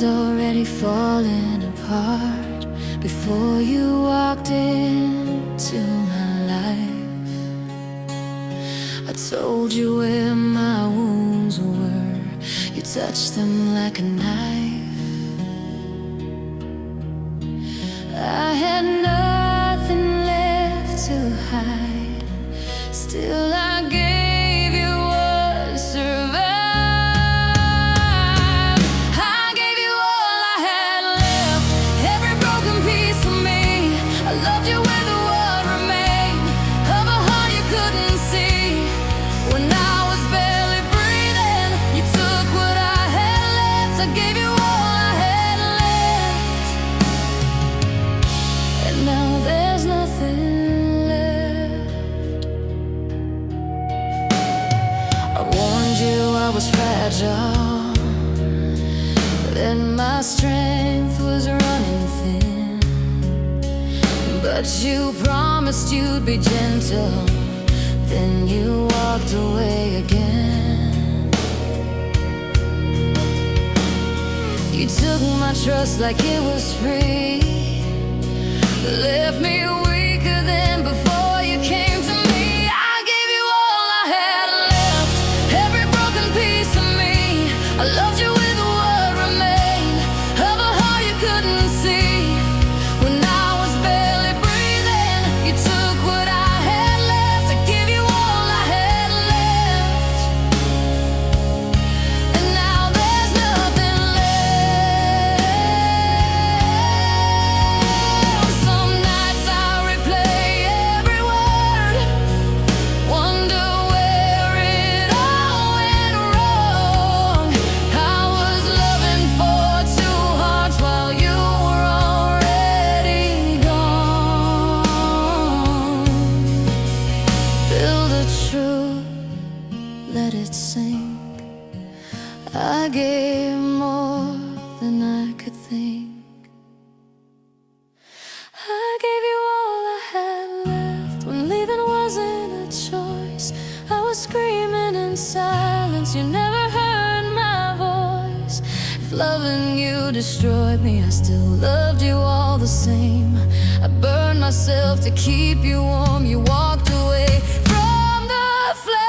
was already falling apart before you walked into my life. I told you where my wounds were, you touched them like a knife. I had nothing left to hide, still I gave you what survived. I gave you all I had left, every broken piece of me. I loved you with what remained of a heart you couldn't see. When I was barely breathing, you took what I had left. I gave you all I had left, and now there's nothing left. I warned you I was fragile, that my strength was running thin, but you promised you'd be gentle, then you walked away again. You took my trust like it was free, left me weaker than before you came to me. I gave you all I had left, every broken piece of me. I loved you with what remained of a heart you couldn't see. When I was barely breathing, you took what I had left. I gave you all I had left, and now there's nothing left. Some nights I replay every word, wonder where it all went wrong. I was loving for two hearts while you were already gone. Build a truth, let it sink. I gave more than I could think. I gave you all I had left when leaving wasn't a choice. I was screaming in silence, you never heard my voice. If loving you destroyed me, I still loved you all the same. I burned myself to keep you warm, you walked away from the flame.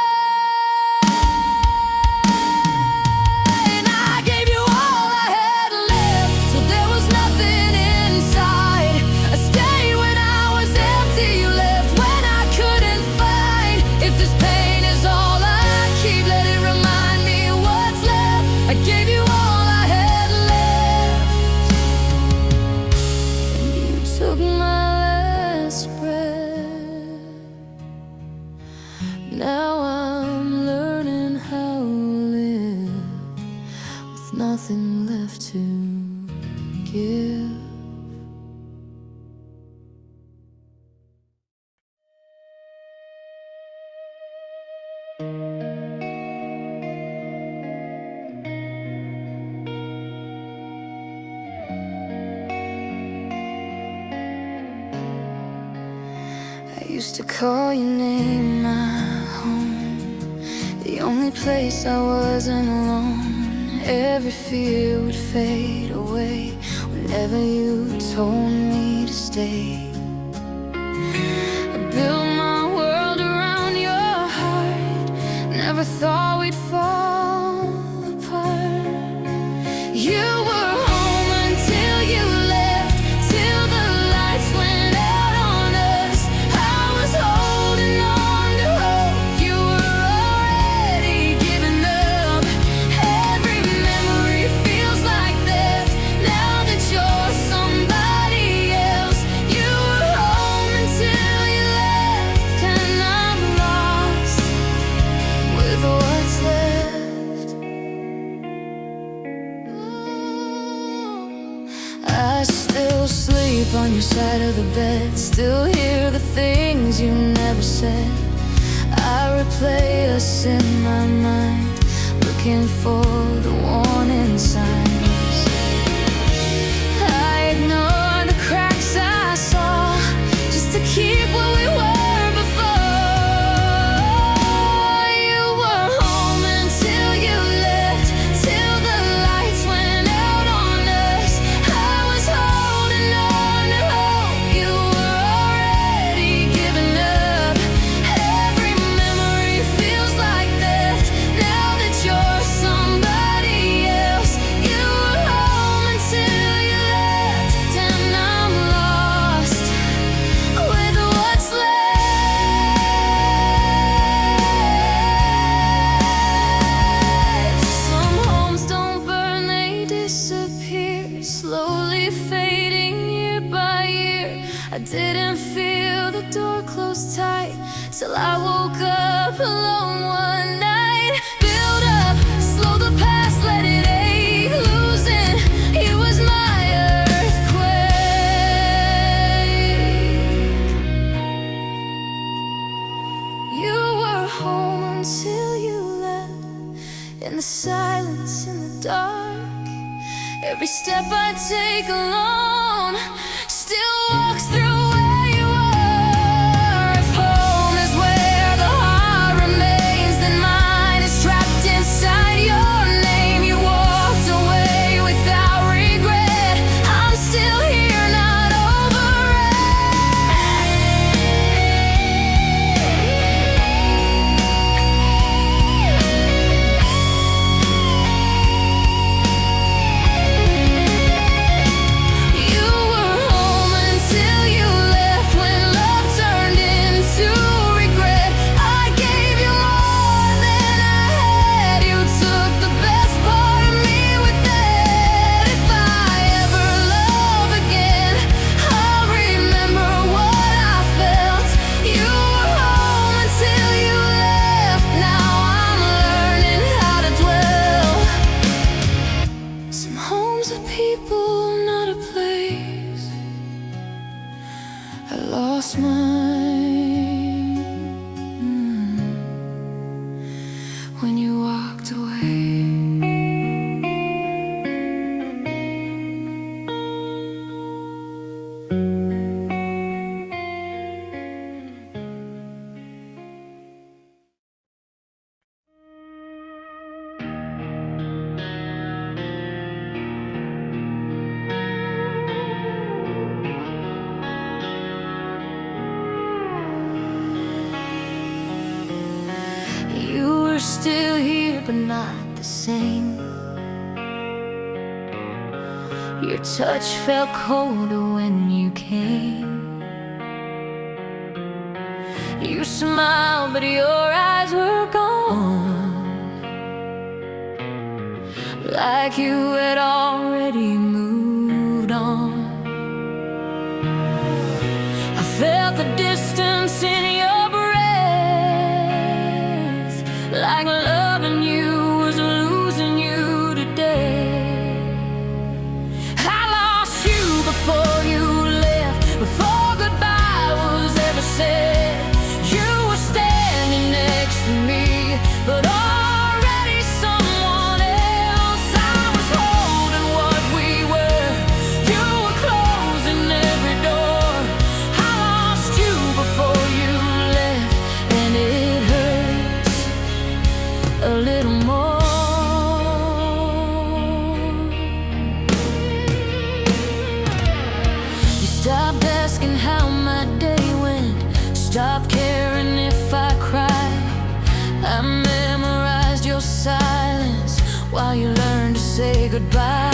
I gave you all I had left, so there was nothing inside. I stayed when I was empty, you left when I couldn't fight. If this pain is all I keep, let it remind me what's left. I gave you all I had left, and you took my last breath. Now I'm learning how to live with nothing left to give. I used to call your name my home, the only place I wasn't alone. Every fear would fade away whenever you told me to stay. I built my world around your heart, never thought we'd fall apart. You were home until you left, till the lights went out on us. I was holding on to hope, you were already giving up. Every memory feels like theft, now that you're somebody else. You were home until you left, and I'm lost with what's left. I still sleep on your side of the bed, still hear the things you never said. I replay us in my mind, looking for the warning signs. I ignore the cracks I saw, just to keep what we were before. You were home until you left, till the lights went out on till I woke up alone one night. Build up, slow the past, let it ache. Losing you was my earthquake. You were home until you left, in the silence, in the dark. Every step I take alone still walks through where you are. If home is where the heart remains, then mine is trapped inside your name. You walked away without regret. I'm still here, not over lost mine when you walked away. Still here, but not the same. Your touch felt colder when you came. You smiled, but your eyes were gone, like you had already moved on. I felt the distance in your breath, like loving you was losing you today. I lost you before you left, before goodbye was ever said. You were standing next to me, but already someone else. I was holding what we were. You were closing every door. I lost you before you left, and it hurts a little more. You stopped asking how my day went, stopped caring if I cried. I memorized your silence while you learned to say goodbye.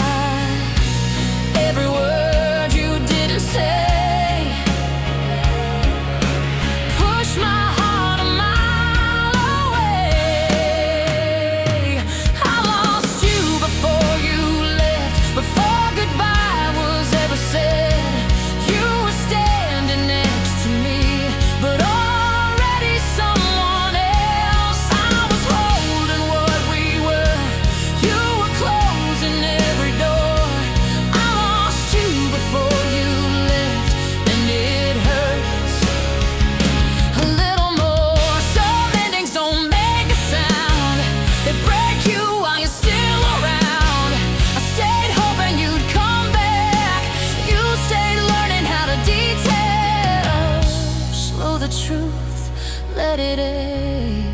Every word you didn't say pushed my heart a mile away. I lost you before you left, before goodbye was ever said. You were standing next to me, but already someone else. I was holding what we were. You were closing every door. I lost you before you left, and it hurts a little more. Some endings don't make a sound, they break you while you're still around. I stayed hoping you'd come back. You stayed learning how to detail. Slow the truth, let it ache.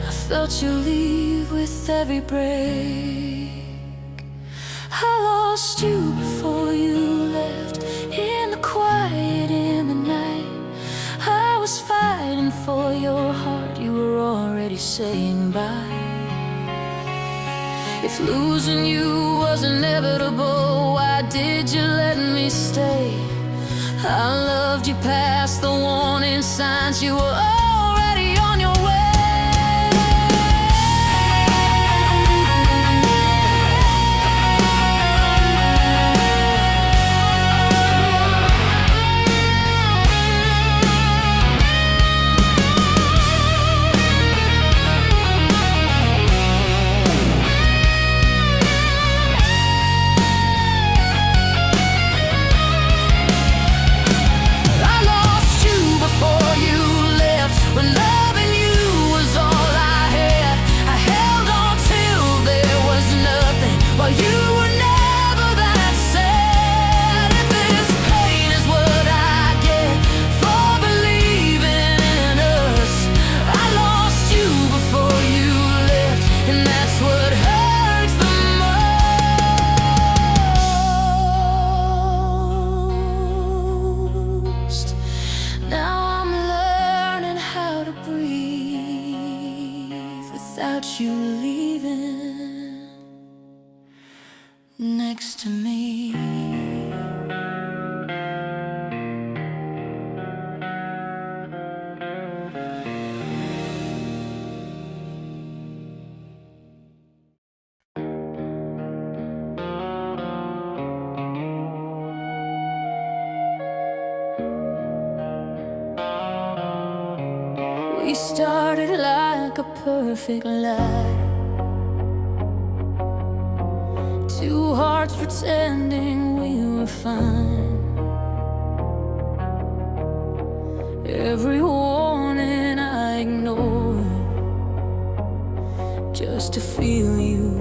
I felt you leave with every break. I lost you before you left, in the quiet, in the night. I was fighting for your heart, you were already saying bye. If losing you was inevitable, why did you let me stay? I loved you past the warning signs, you were already on your way. about you leaving next to me. We started like a perfect lie, two hearts pretending we were fine. Every warning I ignored, just to feel you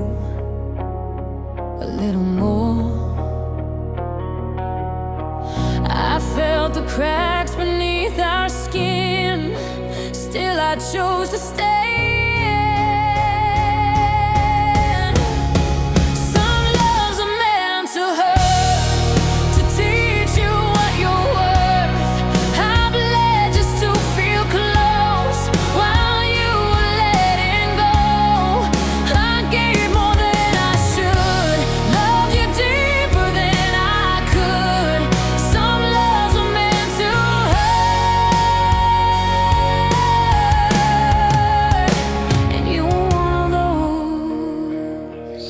a little more. I felt the cracks beneath our skin, still I chose to stay. Some loves are meant to hurt, to teach you what you're worth. I bled just to feel close while you were letting go. I gave more than I should, loved you deeper than I could. Some loves are meant to hurt, and you were one of those.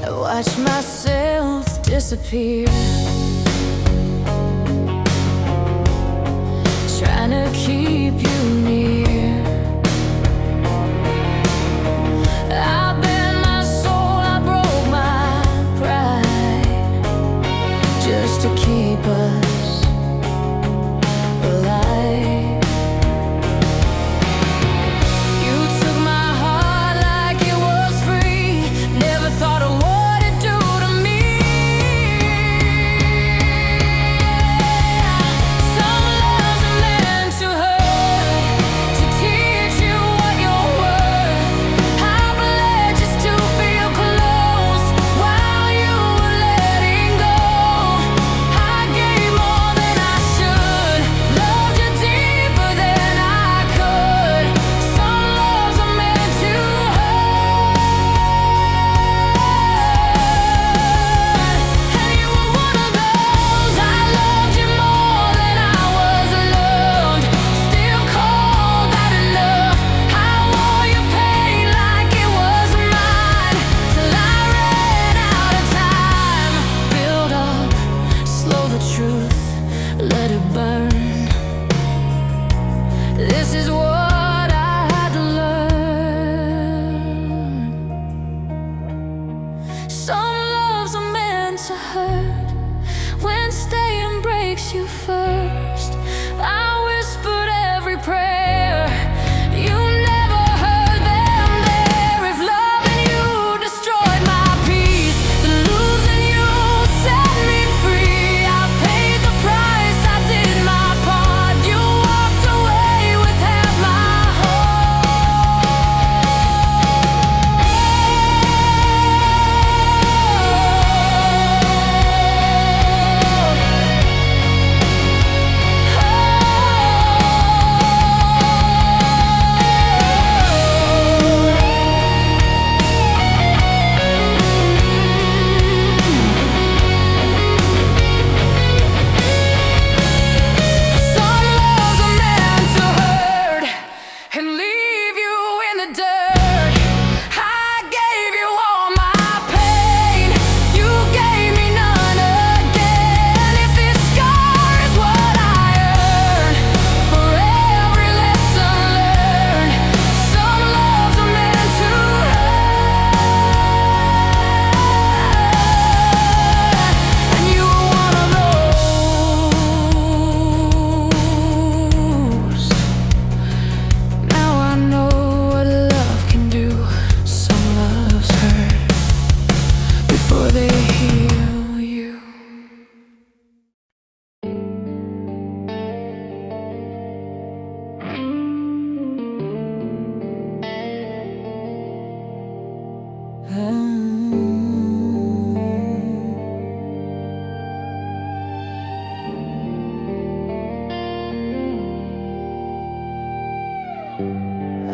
I watched myself disappear, trying to keep you near. I bent my soul, I broke my pride, just to keep us alive. You took my heart like it was free, never thought of what it'd do to me.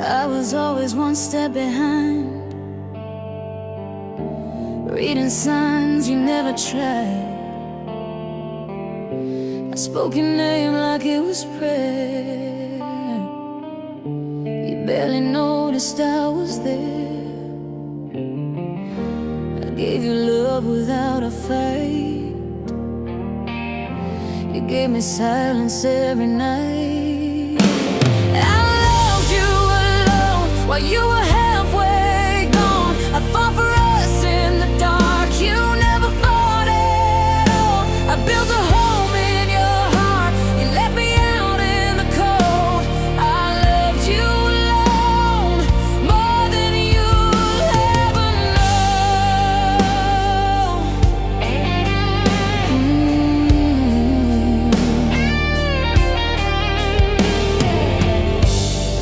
I was always one step behind, reading signs you never tried. I spoke your name like it was prayer. You barely noticed I was there. I gave you love without a fight. You gave me silence every night. I loved you alone while you were halfway gone. I fought for us in the dark. You never fought at all. I built a home in your heart. You left me out in the cold. I loved you alone more than you'll ever know.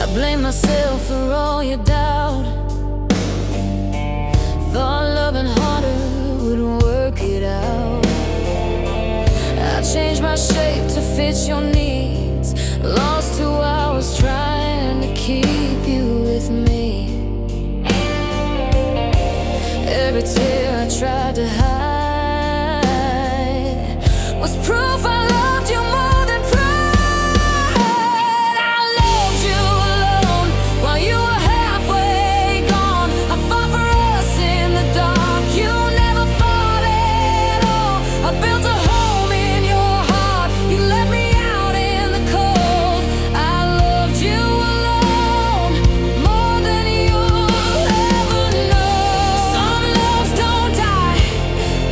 I blame myself for all your doubt. Thought loving harder would work it out. I changed my shape to fit your needs. Lost 2 hours trying to keep you with me. Every tear I tried to hide was proof I loved you more than pride. I loved you alone while you were halfway gone. I fought for us in the dark. You never fought at all. I built a home in your heart. You left me out in the cold. I loved you alone more than you'll ever know. Some loves don't die,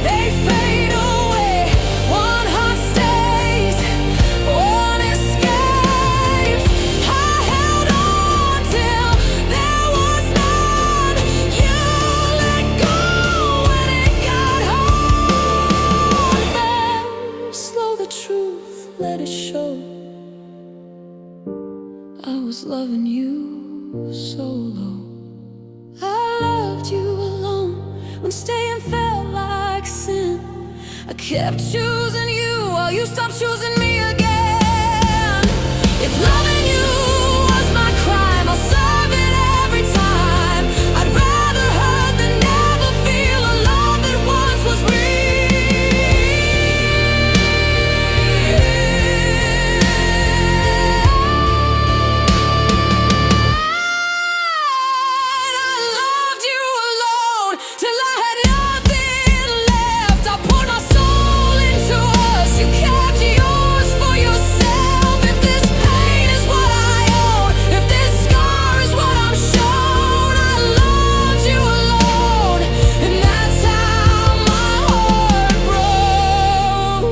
they fade away. One heart stays, one escapes. I held on till there was none. You let go when it got hard. Then slow the truth, let it show. I was loving you so low. I loved you alone when staying felt like sin. I kept choosing you while you stopped choosing me again. If loving you was my crime, I'll serve it every time. I'd rather hurt than never feel a love that once was real. I loved you alone till I had nothing left. I poured my soul into us. You kept yours for yourself. If this pain is what I own, if this scar is what I'm shown, I loved you alone, and that's how my heart broke.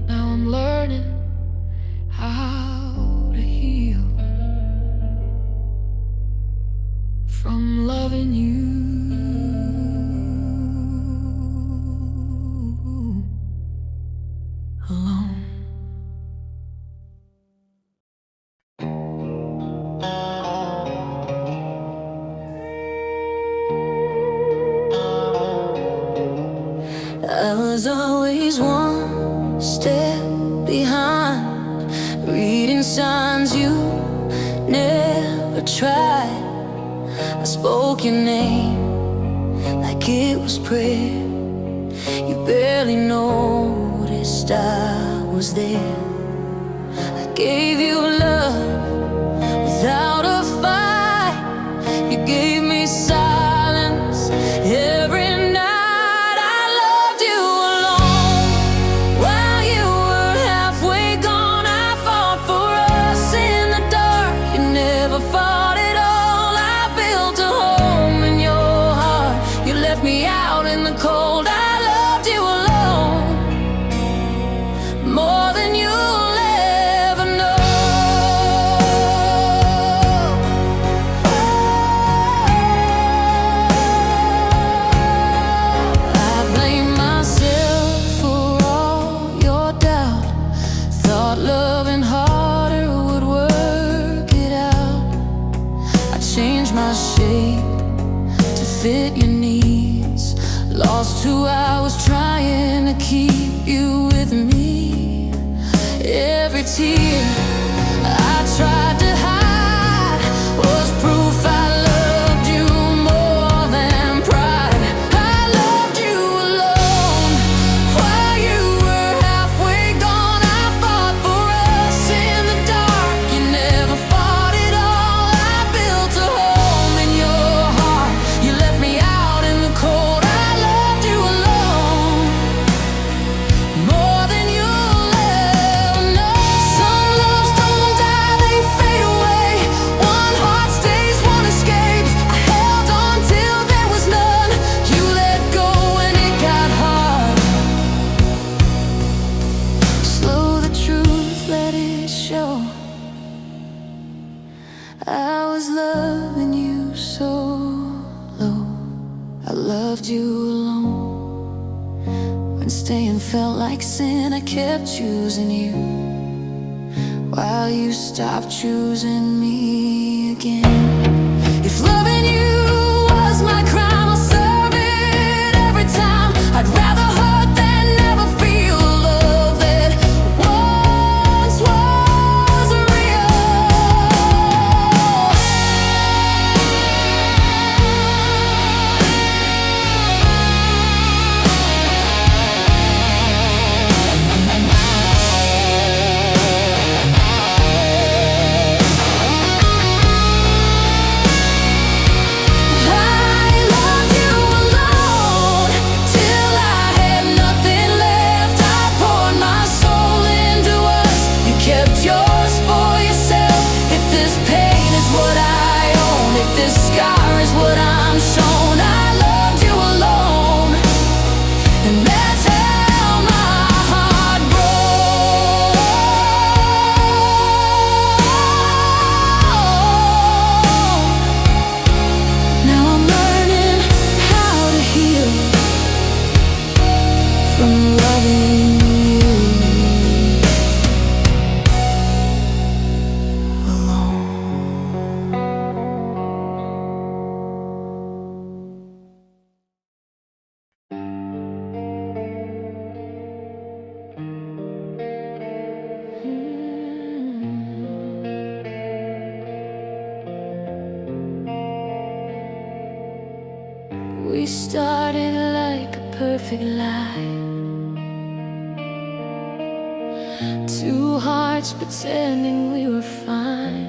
Now I'm learning how to heal from loving you alone. I was always one step behind, reading signs you never tried. I spoke your name like it was prayer. You barely noticed I was there. I gave you love without a fight. You gave me silence every night. I loved you alone while you were halfway gone. I fought for us in the dark. You never fought at all. I built a home in your heart. You left me out in the cold. I loved you alone more than you'll ever know. I blame myself for all your doubt. Thought loving harder would work it out. I changed my shape to fit your needs. Lost 2 hours trying to keep you with me. tear I tried to hide was proof I loved you more than pride. I loved you alone while you were halfway gone. I fought for us in the dark. You never fought at all. I built a home in your heart. You left me out in the cold. I loved you alone more than you'll ever know. Some loves don't die, they fade away. One heart stays, one escapes. I held on till there was none. You let go when it got hard. Slow the truth, let it show. I was loving you so low. I loved you alone. When staying felt like sin, I kept choosing you while you stopped choosing me again. If loving you was my crime, I'll serve it every time. I'd rather hurt than never feel love that once was real. I loved you alone till I had nothing left. I poured my soul into us. You kept yours for yourself. If this pain is what I own, if this scar is what I'm shown, I loved you alone, and that's how my heart broke. Now I'm learning how to heal from loving you alone. We started like a perfect lie. Two hearts pretending we were fine.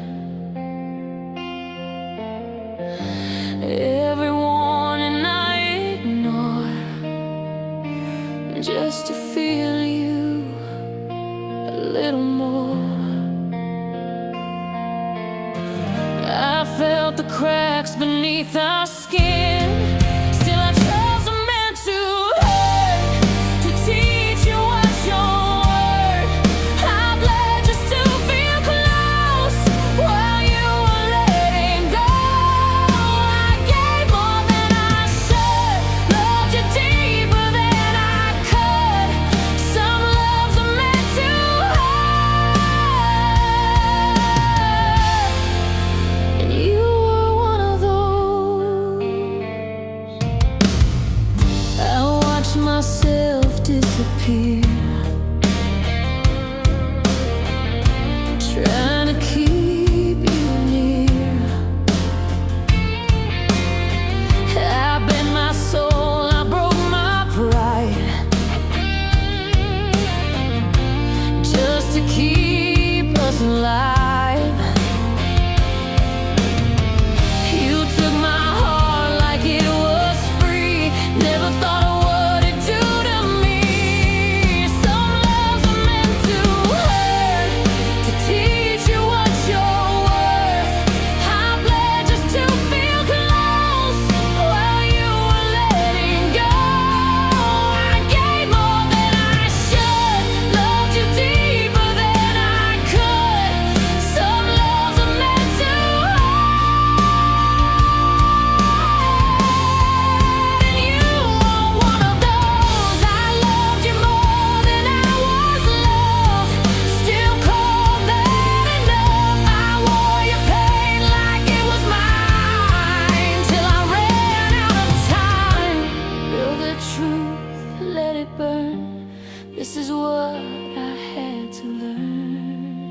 Every warning I ignore just to feel you a little more. I felt the cracks beneath our skin. Still I chose a man to hurt, to teach you what you're worth. I bled just to feel close while you were letting go. I gave more than I should, loved you deeper than I could. Some loves are meant to hurt, and you were one of those. I watched myself disappear, trying to keep you near. I bent my soul, I broke my pride, just to keep us alive. You took my heart like it was free. Never thought of what it'd do to me. Some loves are meant to hurt, to teach you what you're worth. I bled just to feel close while you were letting go. I gave more than I should, loved you deeper than I could. Some loves are meant to hurt, and you were one of those. I loved you more than I was loved. Still cold than enough. I wore your pain like it was mine till I ran out of time. Feel the truth, let it burn. This is what I had to learn.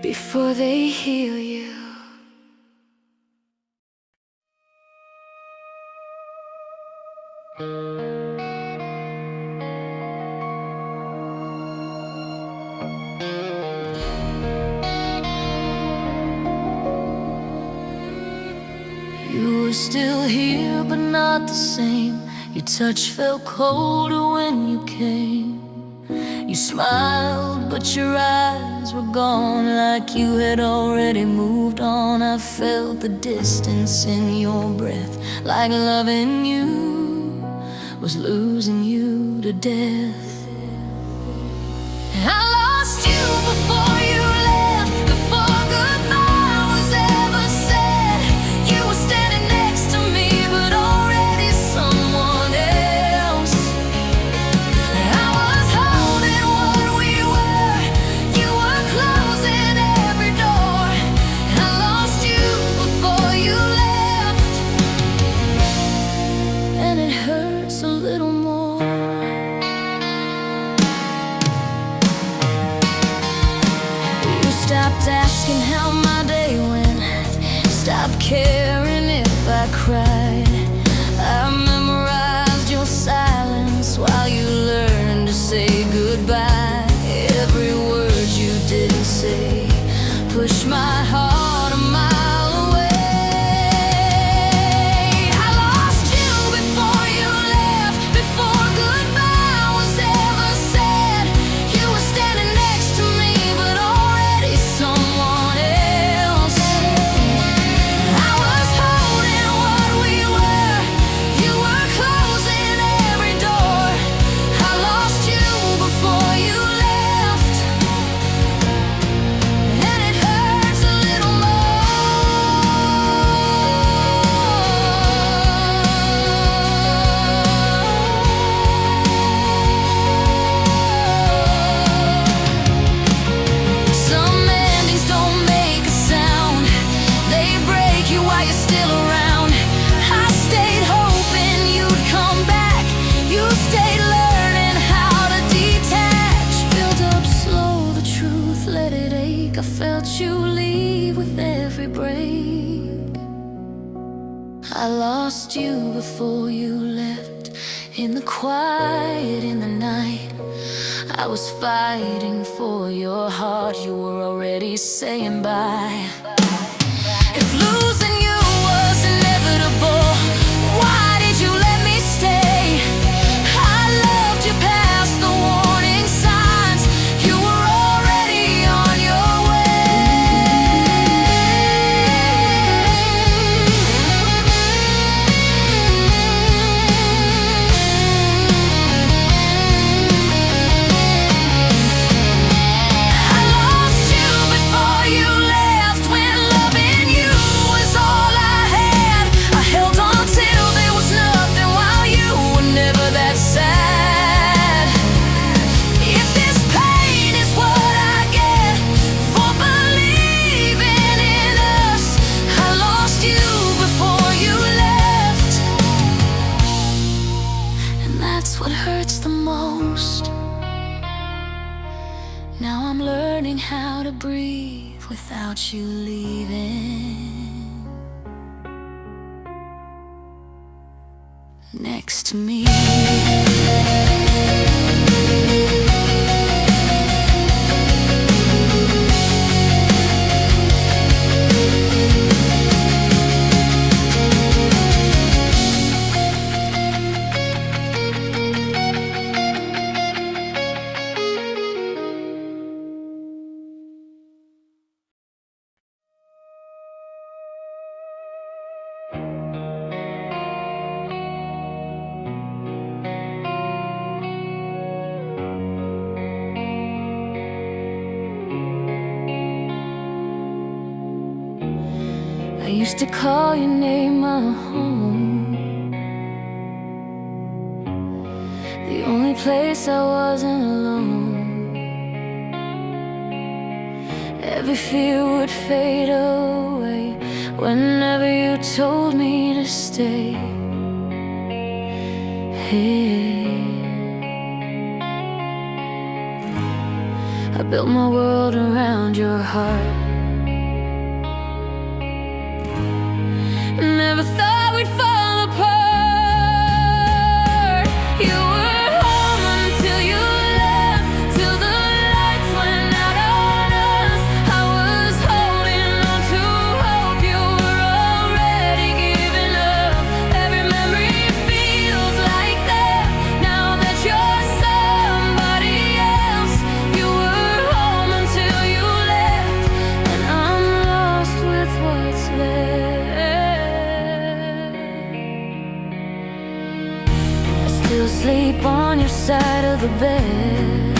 before they heal you. You were still here, but not the same. Your touch felt colder when you came. You smiled, but your eyes were gone, like you had already moved on. I felt the distance in your breath, like loving you was losing you to death. I lost you before you left, before goodbye was ever said. You were standing next to me, but already someone else. I was holding what we were, you were closing every door. I lost you before you left, and it hurts a little more. Stopped asking how my day went, stopped caring if I cried. I memorized your silence while you learned to say goodbye. Every word you didn't say pushed my heart a mile away. I lost you before you left, before goodbye was ever said. You were standing next to me, but already someone else. I was holding what we were, you were closing every door. I lost you before you left, and it hurts a little more. Some endings don't make a sound, they break you while you're still around. I stayed hoping you'd come back, you stayed learning how to detach. Built up slow, the truth let it ache. I felt you leave with every break. I lost you before you left, in the quiet, in the night. I was fighting for your heart, you were already saying bye. If losing you was inevitable, why did you let me stay? I loved you past the warning signs, you were already on your I lost you before you left, when loving you was all I had. I held on till there was nothing, while you were never that sad. If this pain is what I get for believing in us, I lost you before you left, and that's what hurts the most. Now I'm learning how to breathe without you leaving next to me. I used to call your name my home, the only place I wasn't alone. Every fear would fade away whenever you told me to stay here. I built my world around your heart. Never thought we'd fall apart. You were home until you left, till the lights went out on us. I was holding on to hope. You were already giving up. Every memory feels like that, now that you're somebody else. You were home until you left, and I'm lost with what's left. Still sleep on your side of the bed,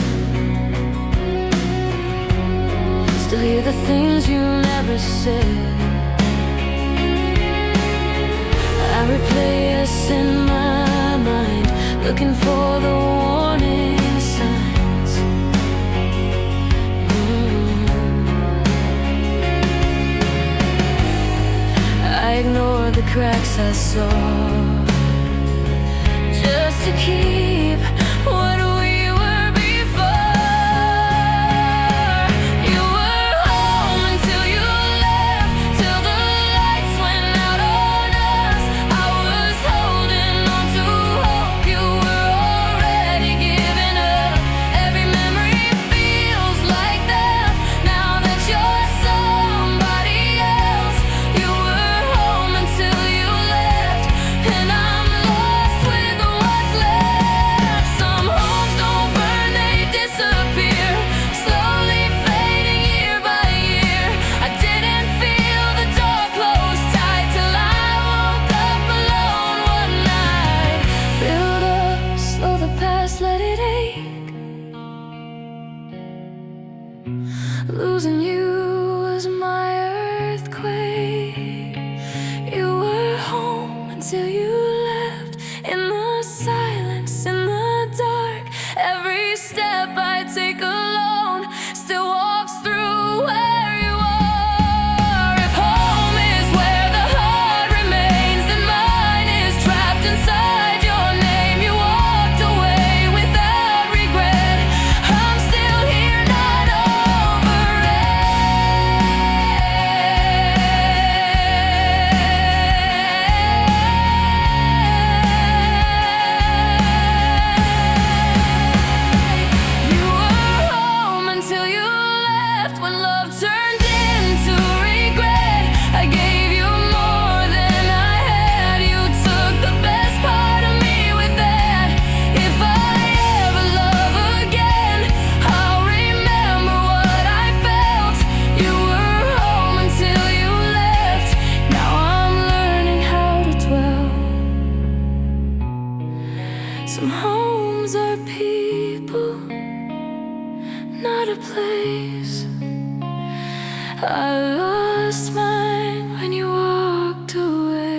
still hear the things you never said. I replay us in my mind, looking for the warning signs. I ignore the cracks I saw, just to keep what we were before. You were home until you left, till the lights went out on us. I was holding on to hope. You were already giving up. Every memory feels like that, now that you're somebody else. You were home until you left, and I'm lost with what's left. Some homes don't burn, they disappear, slowly fading year by year. I didn't feel the door close tight till I woke up alone one night. Build up, slow the past, let it ache. Losing you was my earthquake. You were home until you left, in the silence, in the dark. Every step I take alone still walks through where you are. If home is where the heart remains, then mine is trapped inside your name. You walked away without regret. I'm still here, not over it. You were home until you left, when love turned into regret. I gave you more than I had. You took the best part of me with that. If I ever love again, I'll remember what I felt. You were home until you left, now I'm learning how to dwell. Some homes are people, not a place. I lost mine when you walked away.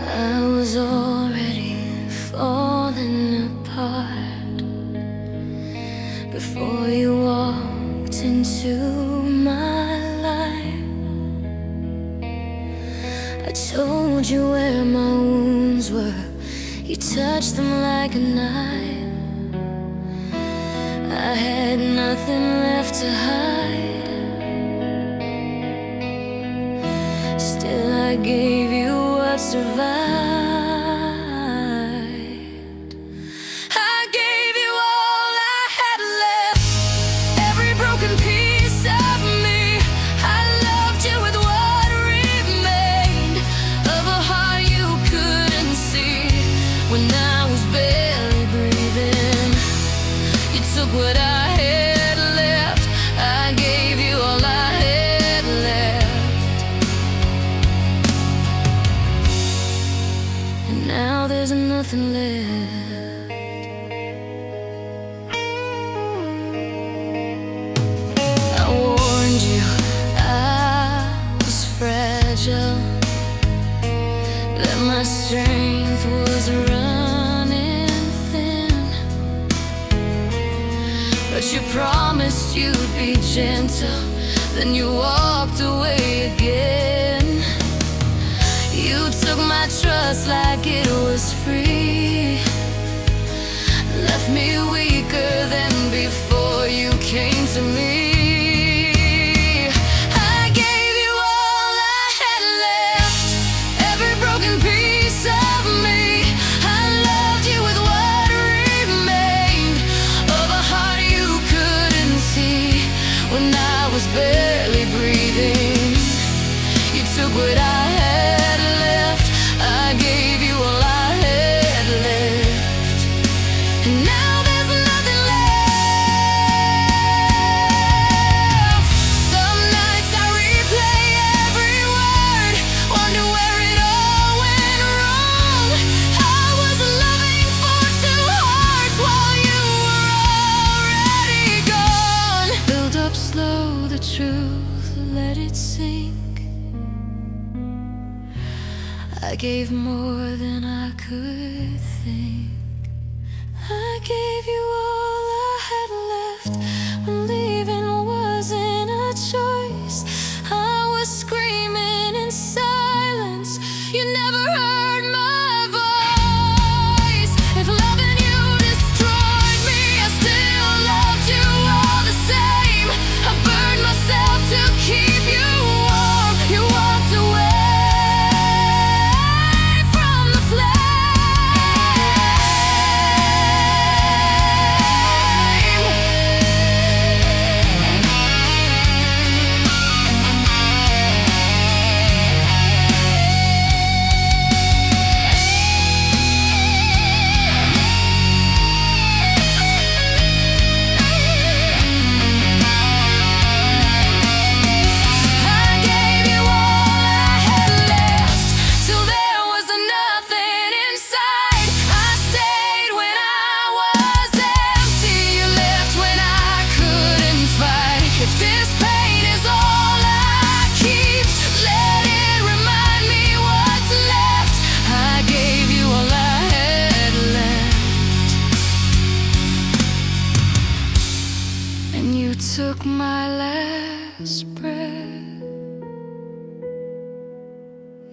I was already falling apart before you walked into my life. I told you where my wounds were, you touched them like a knife. I had nothing left to hide, still I gave you what survived. I gave you all I had left, every broken piece of me. I loved you with what remained of a heart you couldn't see. When I was barely breathing, you took what I had left. I gave you all I had left, and now there's nothing left. I warned you I was fragile, that my strength was running thin. but you promised you'd be gentle, then you walked away again. You took my trust like it was free, left me weaker than before you came to me. Barely breathing, you took what I had left. I gave you all I had left, and now there's nothing left. Some nights I replay every word, wonder where it all went wrong. I was loving for two hearts while you were already gone. Build up slow the truth, let it sink. I gave more than I could think. I gave you all I had left when leaving wasn't a choice. I was screaming in silence, you never heard my voice. If loving you destroyed me, I still loved you all the same. I burned myself to keep you warm. You walked away from the flame. Took my last breath.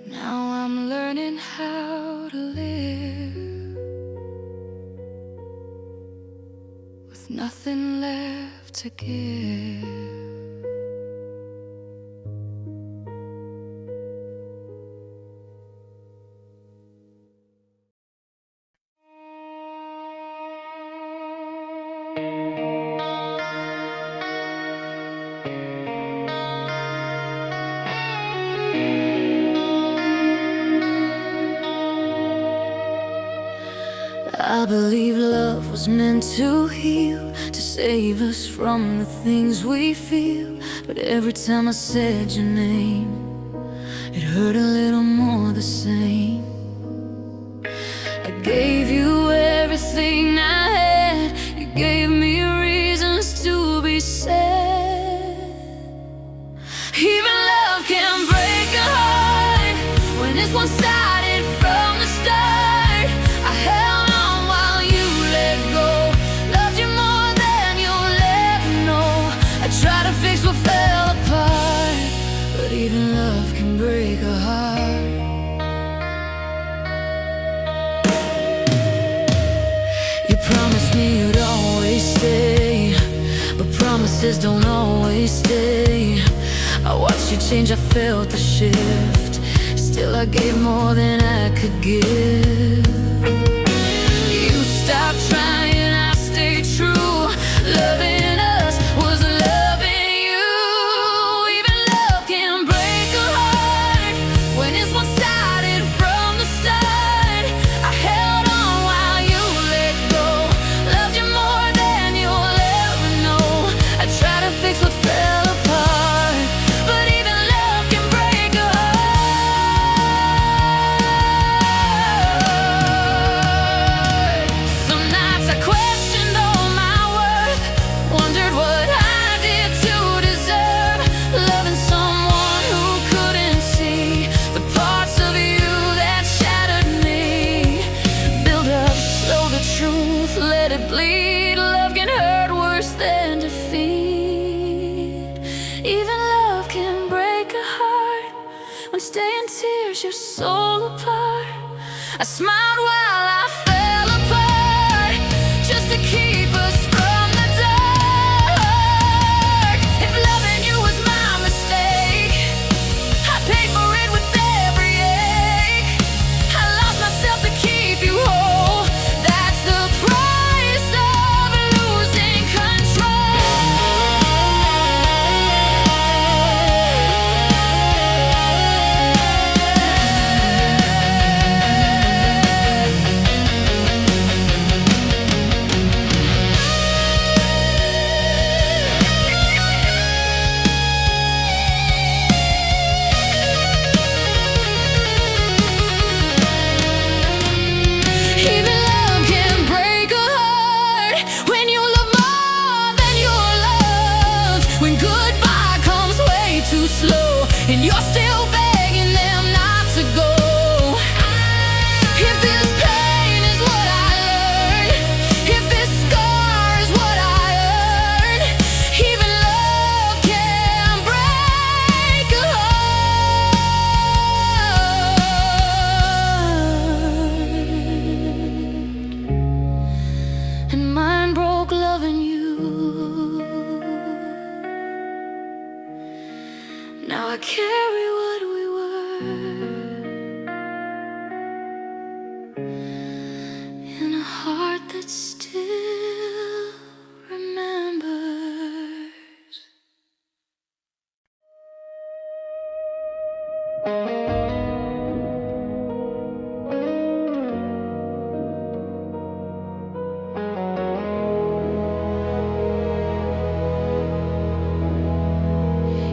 Now I'm learning how to live with nothing left to give. I believe love was meant to heal, to save us from the things we feel. But every time I said your name, it hurt a little more the same. I gave you everything I had, you gave me reasons to be sad. Even love can break a heart when it's one-sided from the start. I held on while you let go, loved you more than you'll ever know. I tried to fix what fell apart, but even love can break a heart. You promised me you'd always stay, but promises don't always stay. I watched you change, I felt the shift. Still I gave more than I could give. You stopped trying, I stayed true. Loving us was loving you. Even love can break a heart when it's one-sided from the start. I held on while you let go, loved you more than you'll ever know. I tried to fix what fell apart, but even love can break a heart. soul apart. I smiled while I fell apart, just to keep us from the dark. If loving you was my mistake, I paid for it with every ache. I lost myself to keep you whole. That's the price of losing Even love can break a heart when you love more than you're loved. When goodbye comes way too slow and you're still begging them not to go. If this pain is what I learned, if this scar is what I earned, even love can break a heart. And mine broke loving you. Now I carry what we were in a heart that still remembers.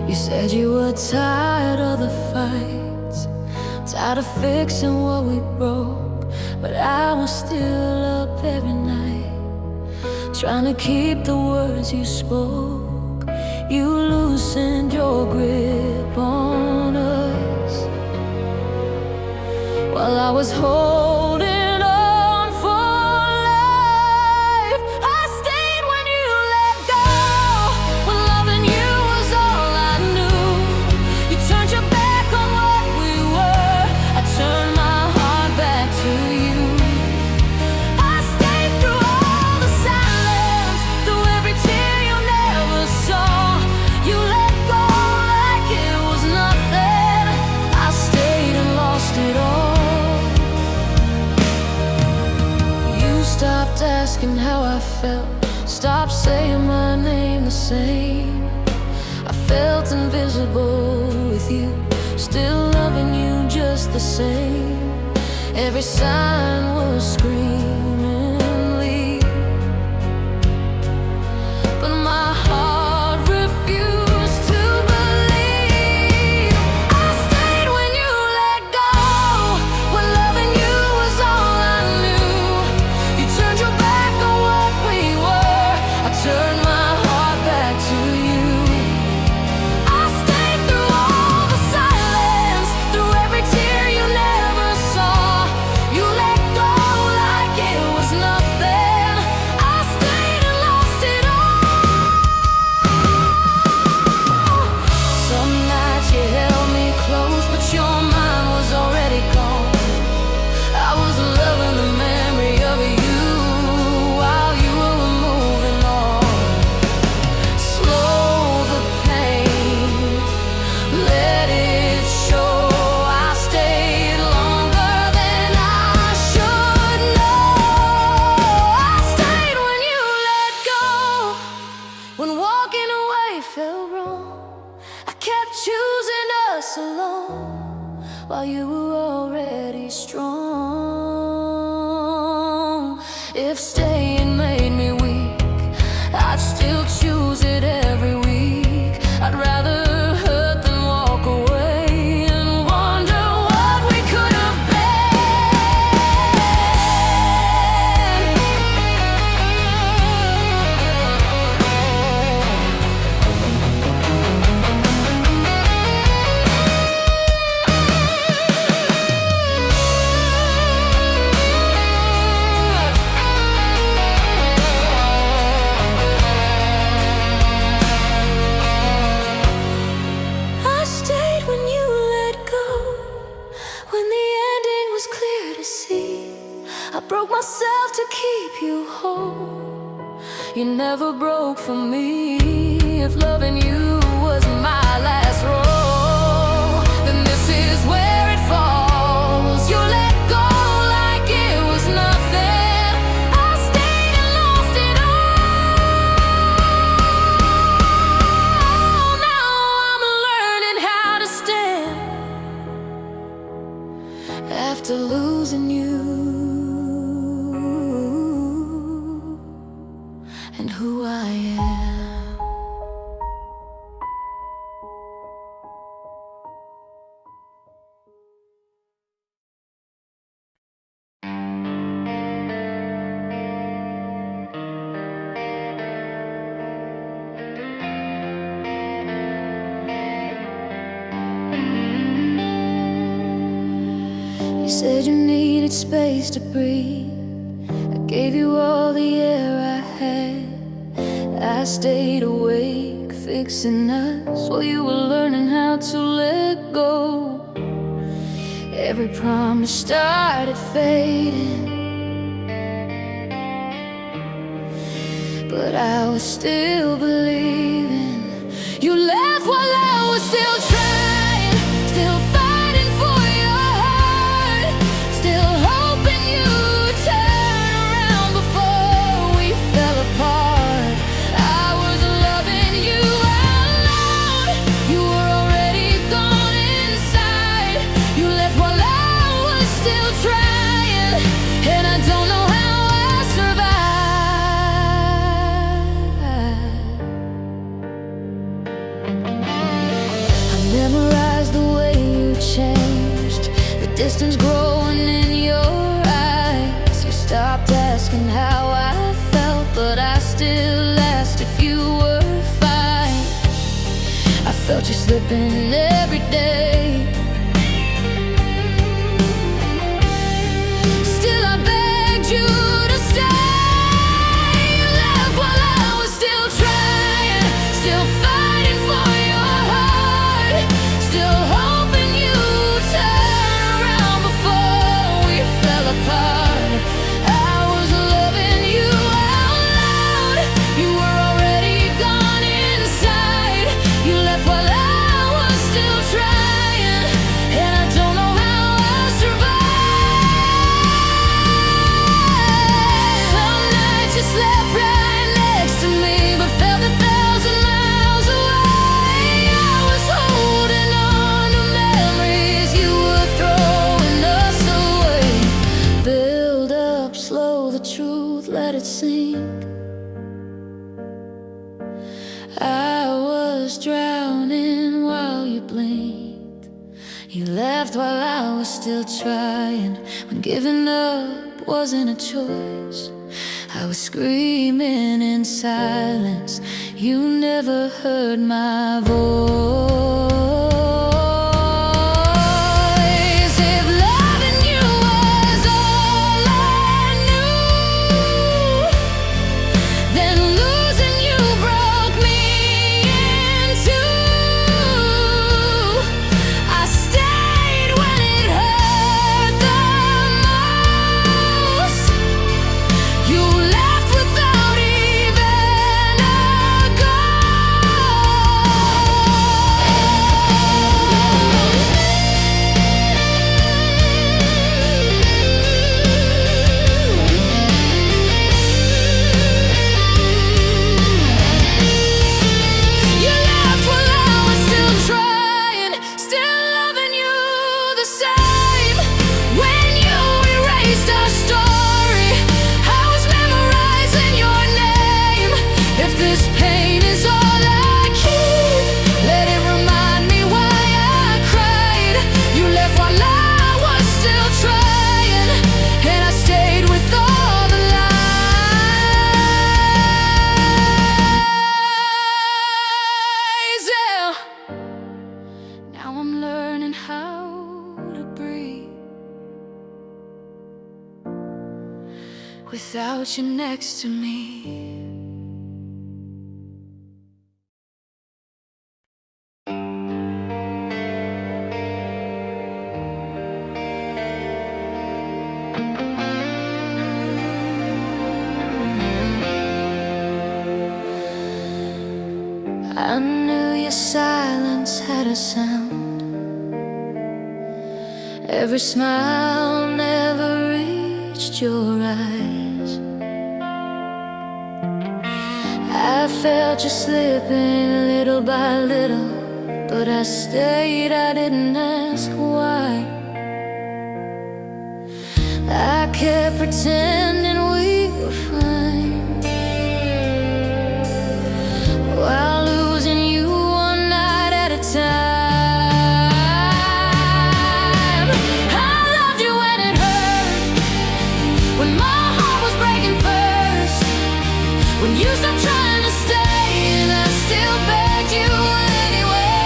You said you were tired of the fights, tired of fixing what we broke, but I was still up every night, trying to keep the words you spoke. You loosened your grip on us while I was holding on for life. I stayed when you let go, when loving you was all I knew. You turned your back on what we were. I turned my heart back to you. I stayed through all the silence, through every tear you never saw. You let go like it was nothing. I stayed and lost it all. You stopped asking how I felt, stopped saying my name the same. I felt invisible with you, still loving you just the same. Every sign was screaming leave, but my heart refused to believe. I stayed when you let go, when loving you was all I knew. You turned your back on what we were. I turned my heart back to you. I stayed through all the silence, through every tear you never saw. You let go like it was nothing. I stayed and lost it all. Some nights you held me close, but your mind was already gone. I was loving the memory of you while you were moving on. Slow the pain, let it show. I stayed longer than I should know. I stayed when you let go, when walking away felt wrong. I kept choosing us alone while you were already strong. If staying made me weak, I'd still choose it every week. I'd rather hurt than walk away and wonder what we could have been. broke myself to keep you whole. You never broke for me. If loving you was my last role, then this is where it falls. You let go like it was nothing. I stayed and lost it all. Now I'm learning how to stand after losing you and who I am. You said you needed space to breathe. I gave you all the air I had. I stayed awake, fixing us while you were learning how to let go. Every promise started fading, but I was still believing. You left while I was still trying, still fighting for your heart, still hoping you'd turn around before we fell apart. I was loving you out loud. You were already gone inside. You left while I was still trying, and I don't know how I survived. I memorized the way you changed, the distance growing in your eyes. You stopped asking how I felt, but I still asked if you were fine. I felt you slipping every day. Still I begged you to stay. You left while I was still trying, still fighting for your heart, still hoping you'd turn around before we fell apart. I was loving you out loud. You were already gone inside. You left while I was still trying, and I don't know how I survived. Some nights you slept right next to me, but felt 1,000 miles away. I was holding on to memories you were throwing us away. Build up slow, the truth, let it sink. I was drowning while you blinked. You left while I was still trying, when giving up wasn't a choice. I was screaming in silence. You never heard my voice. If loving you was all I knew, then losing you broke me in two. I stayed when it hurt the most. You left without even a You left while I was still trying, still loving you the same. When you erased our story, I was memorizing your name. If this pain is all I keep, let it remind me why I cried. You left while I was still trying, and I stayed with all the lies. Yeah. Now I'm learning how to breathe without you next to me. a sound. Every smile never reached your eyes. I felt you slipping little by little, but I stayed, I didn't ask why. I kept pretending we were fine, while losing you one night at a time. I loved you when it hurt, when my heart was breaking first, when you stopped trying to stay and I still begged you anyway.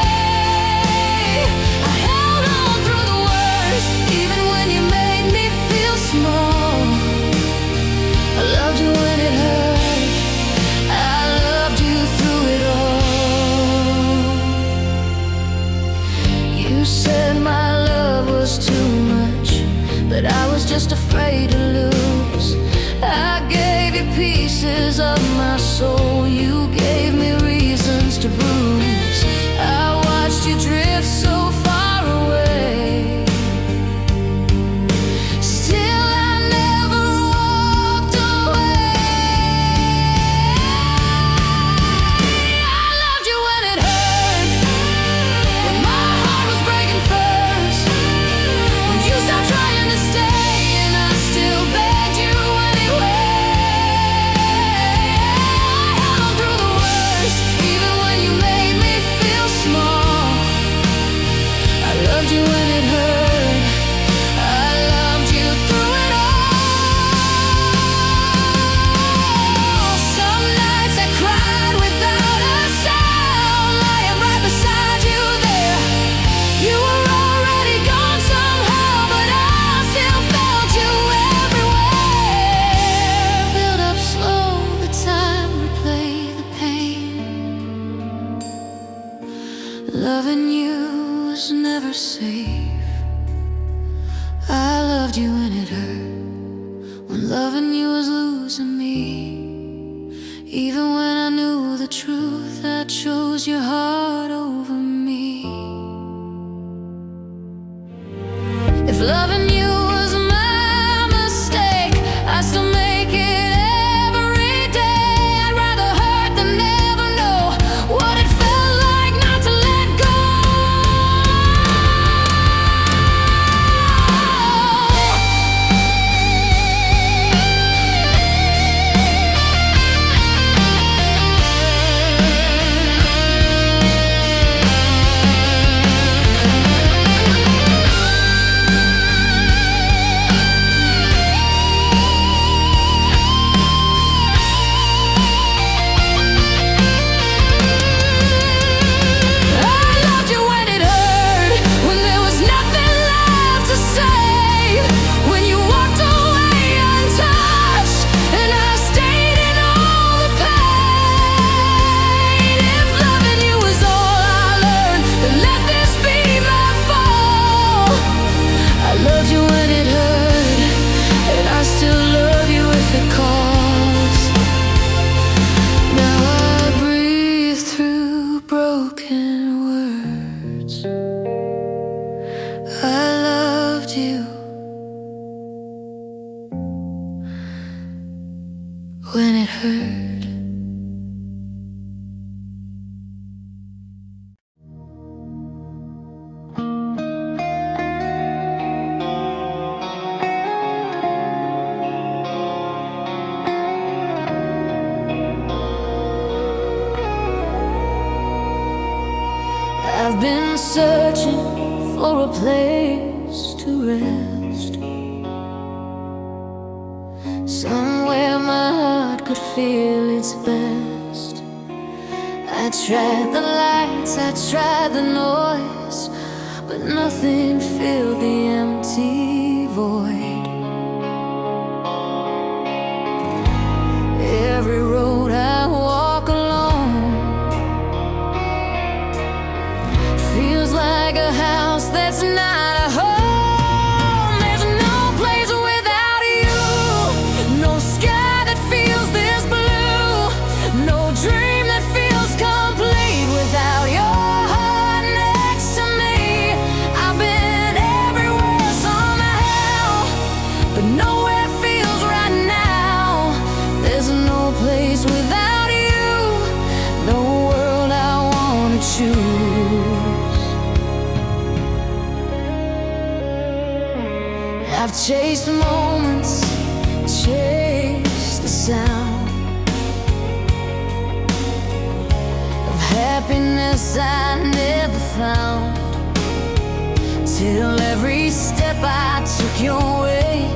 I held on through the worst, even when you made me feel small. I loved you when it hurt, I loved you through it all. You said my love was too much, but I was just afraid to lose. I gave you pieces of my soul, you gave me reasons to bruise. I watched you drift so far away, still I never walked away. I loved you when it hurt, when my heart was breaking first, when you stopped trying to stay and I still begged you anyway. I held on through the worst, even when you made me feel small. I loved you when it hurt, I loved you through it all. Some nights I cried without a sound, lying right beside you there. You were already gone somehow, but I still felt you everywhere. Build up slow, the time, replay the pain. Loving you was never safe. I loved you when it hurt, when loving you was losing me. Even when I knew the truth, I chose your heart over me. If loving you was my mistake, I still make it every day. I'd rather hurt than never know what it felt like not to let go. When it hurt. I've been searching for a place to rest, somewhere my heart could feel its best. I tried the lights, I tried the noise, but nothing filled the empty void. Every road I walk alone feels like a house that's not a home. There's no place without you, no sky that feels this blue, no dream that feels complete without your heart next I've chased moments, chased the sound of happiness I never found, till every step I took your way